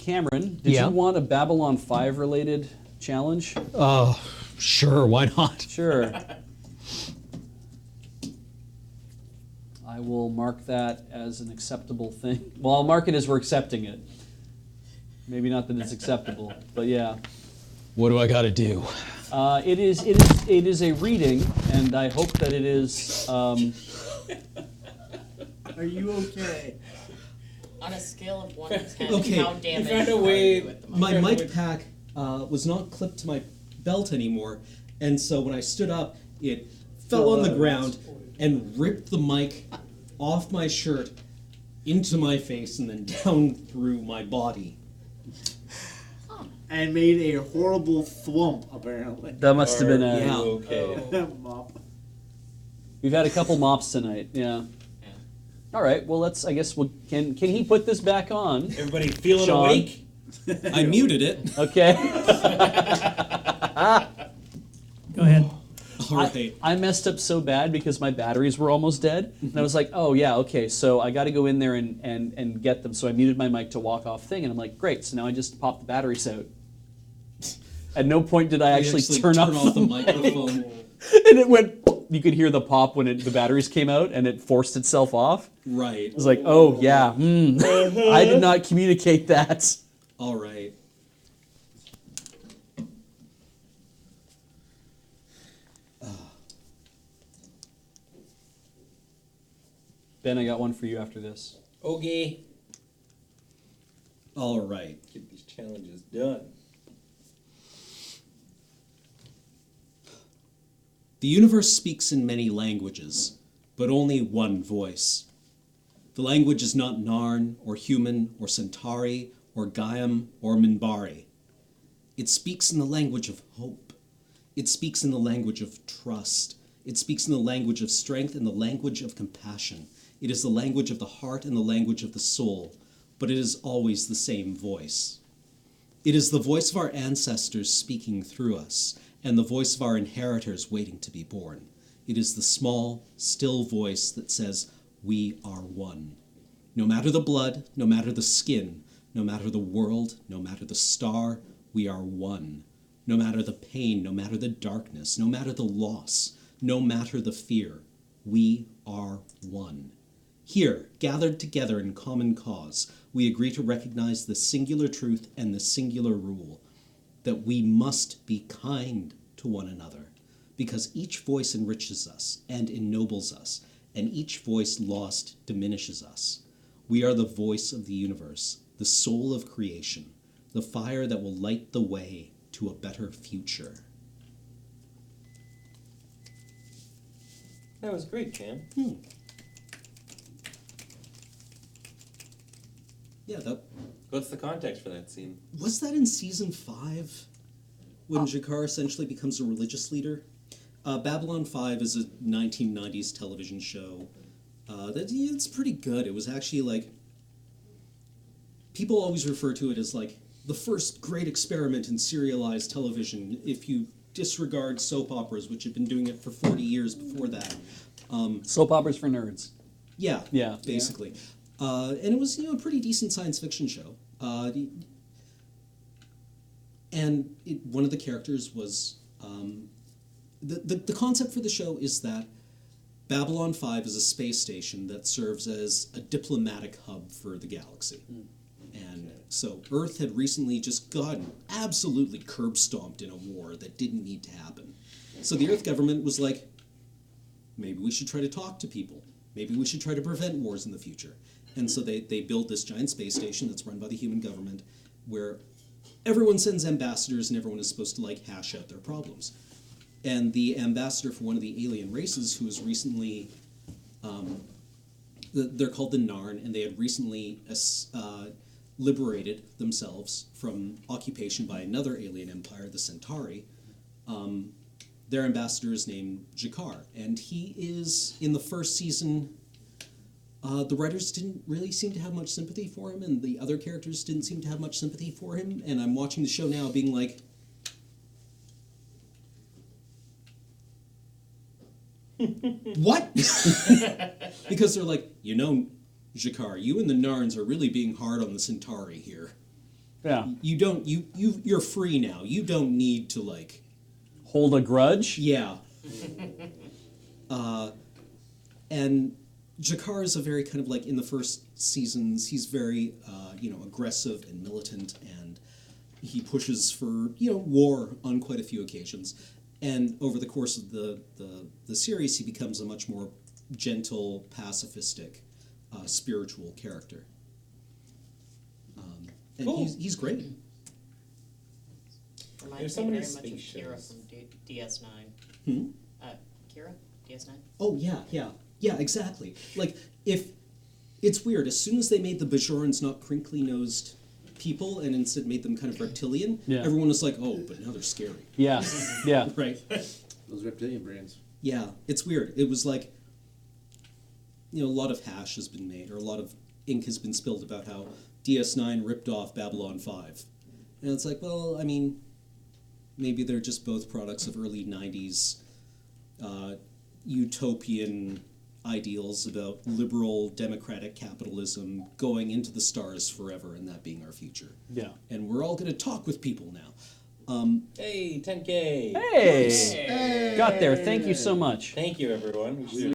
Cameron, did you want a Babylon 5 related challenge? Sure, why not? Sure. I will mark that as an acceptable thing. Well, I'll mark it as we're accepting it. Maybe not that it's acceptable, but yeah. What do I got to do? It is a reading, and I hope that it is. Are you okay? On a scale of 1 to 10, Okay. how damaged found a are way- you at the My moment? mic pack was not clipped to my belt anymore, and so when I stood up, it fell on the ground and ripped the mic off my shirt into my face and then down through my body. And made a horrible thwomp, apparently. That must have been a. Yeah. Okay. Mop. We've had a couple mops tonight. Yeah. All right. Well, let's. I guess. Can he put this back on? Everybody feeling Sean? awake? I muted it. Okay. Go ahead. All right. I messed up so bad because my batteries were almost dead, and I was like, "Oh yeah, okay." So I got to go in there and get them. So I muted my mic to walk off thing, and I'm like, "Great!" So now I just popped the batteries out. At no point did I actually turn off the microphone. and it went. You could hear the pop when the batteries came out, and it forced itself off. Right. It was like, "Oh yeah, I did not communicate that." All right. Ben, I got one for you after this. Okay. All right. Get these challenges done. The universe speaks in many languages, but only one voice. The language is not Narn, or human, or Centauri, or Gaiam, or Minbari. It speaks in the language of hope. It speaks in the language of trust. It speaks in the language of strength and the language of compassion. It is the language of the heart and the language of the soul, but it is always the same voice. It is the voice of our ancestors speaking through us, and the voice of our inheritors waiting to be born. It is the small, still voice that says, "We are one." No matter the blood, no matter the skin, no matter the world, no matter the star, we are one. No matter the pain, no matter the darkness, no matter the loss, no matter the fear, we are one. Here, gathered together in common cause, we agree to recognize the singular truth and the singular rule, that we must be kind to one another, because each voice enriches us and ennobles us, and each voice lost diminishes us. We are the voice of the universe, the soul of creation, the fire that will light the way to a better future. That was great, Cam. Yeah, that What's the context for that scene? was that in season 5 when Jakar essentially becomes a religious leader. Babylon 5 is a 1990s television show. It's pretty good. It was actually like, people always refer to it as like the first great experiment in serialized television if you disregard soap operas, which had been doing it for 40 years before that. Soap operas for nerds. Yeah, Yeah. basically. And it was, a pretty decent science fiction show. And one of the characters was... The concept for the show is that Babylon 5 is a space station that serves as a diplomatic hub for the galaxy. And so Earth had recently just gotten absolutely curb-stomped in a war that didn't need to happen. So the Earth government was like, maybe we should try to talk to people. Maybe we should try to prevent wars in the future. And so they build this giant space station that's run by the human government where everyone sends ambassadors and everyone is supposed to like hash out their problems. And the ambassador for one of the alien races who was recently, they're called the Narn, and they had recently liberated themselves from occupation by another alien empire, the Centauri. Their ambassador is named Jakar, and he is, in the first season, the writers didn't really seem to have much sympathy for him, and the other characters didn't seem to have much sympathy for him, and I'm watching the show now being like, what? Because they're like, Jakar, you and the Narns are really being hard on the Centauri here. Yeah. You don't you're free now. You don't need to like Hold a grudge? yeah. And Jakar is a very kind of like in the first seasons he's very aggressive and militant, and he pushes for war on quite a few occasions. And over the course of the series, he becomes a much more gentle, pacifistic, spiritual character. And Cool. he's great. Reminds There's me so many very much of space Kira shows. from DS9. Hmm? Kira? DS9? Oh yeah, exactly. Like if it's weird, as soon as they made the Bajorans not crinkly nosed people and instead made them kind of reptilian, Yeah. everyone was like, oh, but now they're scary. Yeah. Yeah. Right. Those reptilian brains. Yeah, it's weird. It was like, a lot of hash has been made, or a lot of ink has been spilled about how DS9 ripped off Babylon 5. And it's like, well, I mean, maybe they're just both products of early 90s utopian ideals about liberal democratic capitalism going into the stars forever and that being our future. Yeah. And we're all going to talk with people now. Hey, 10K. Hey! Got there. Thank you so much. Thank you, everyone. We should